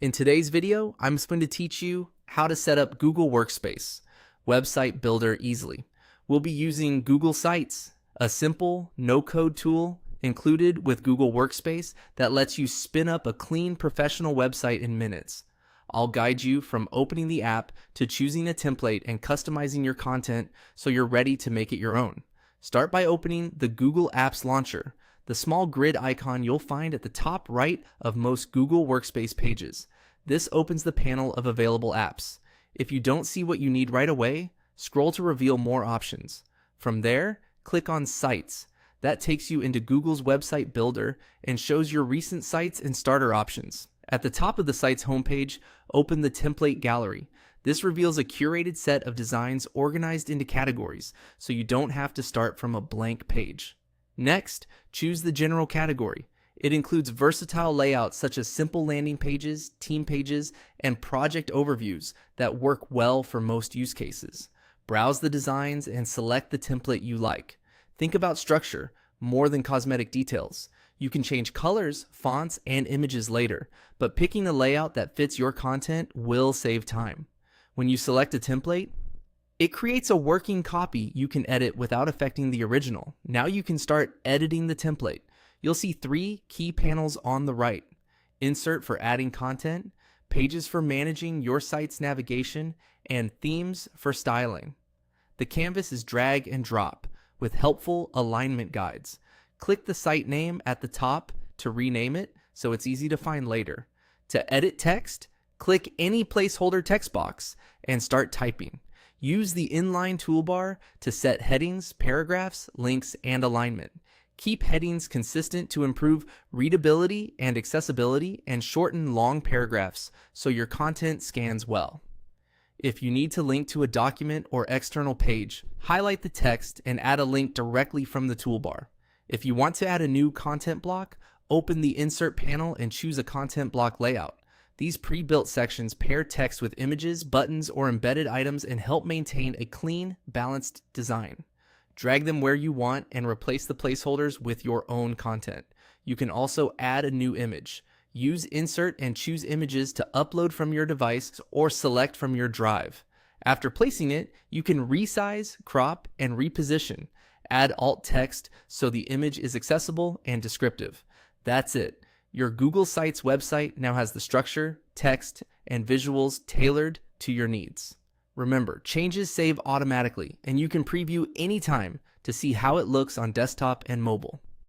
In today's video, I'm going to teach you how to set up Google Workspace, website builder easily. We'll be using Google Sites, a simple no-code tool included with Google Workspace that lets you spin up a clean professional website in minutes. I'll guide you from opening the app to choosing a template and customizing your content so you're ready to make it your own. Start by opening the Google Apps Launcher, the small grid icon you'll find at the top right of most Google Workspace pages. This opens the panel of available apps. If you don't see what you need right away, scroll to reveal more options. From there, click on Sites. That takes you into Google's website builder and shows your recent sites and starter options. At the top of the site's homepage, open the template gallery. This reveals a curated set of designs organized into categories, so you don't have to start from a blank page. Next, choose the general category. It includes versatile layouts such as simple landing pages, team pages, and project overviews that work well for most use cases. Browse the designs and select the template you like. Think about structure, more than cosmetic details. You can change colors, fonts, and images later, but picking a layout that fits your content will save time. When you select a template, it creates a working copy you can edit without affecting the original. Now you can start editing the template. You'll see three key panels on the right: Insert for adding content, Pages for managing your site's navigation, and Themes for styling. The canvas is drag and drop with helpful alignment guides. Click the site name at the top to rename it so it's easy to find later. To edit text, click any placeholder text box and start typing. Use the inline toolbar to set headings, paragraphs, links, and alignment. Keep headings consistent to improve readability and accessibility, and shorten long paragraphs so your content scans well. If you need to link to a document or external page, highlight the text and add a link directly from the toolbar. If you want to add a new content block, open the Insert panel and choose a content block layout. These pre-built sections pair text with images, buttons, or embedded items and help maintain a clean, balanced design. Drag them where you want and replace the placeholders with your own content. You can also add a new image. Use Insert and choose images to upload from your device or select from your drive. After placing it, you can resize, crop, and reposition. Add alt text so the image is accessible and descriptive. That's it. Your Google Sites website now has the structure, text, and visuals tailored to your needs. Remember, changes save automatically, and you can preview anytime to see how it looks on desktop and mobile.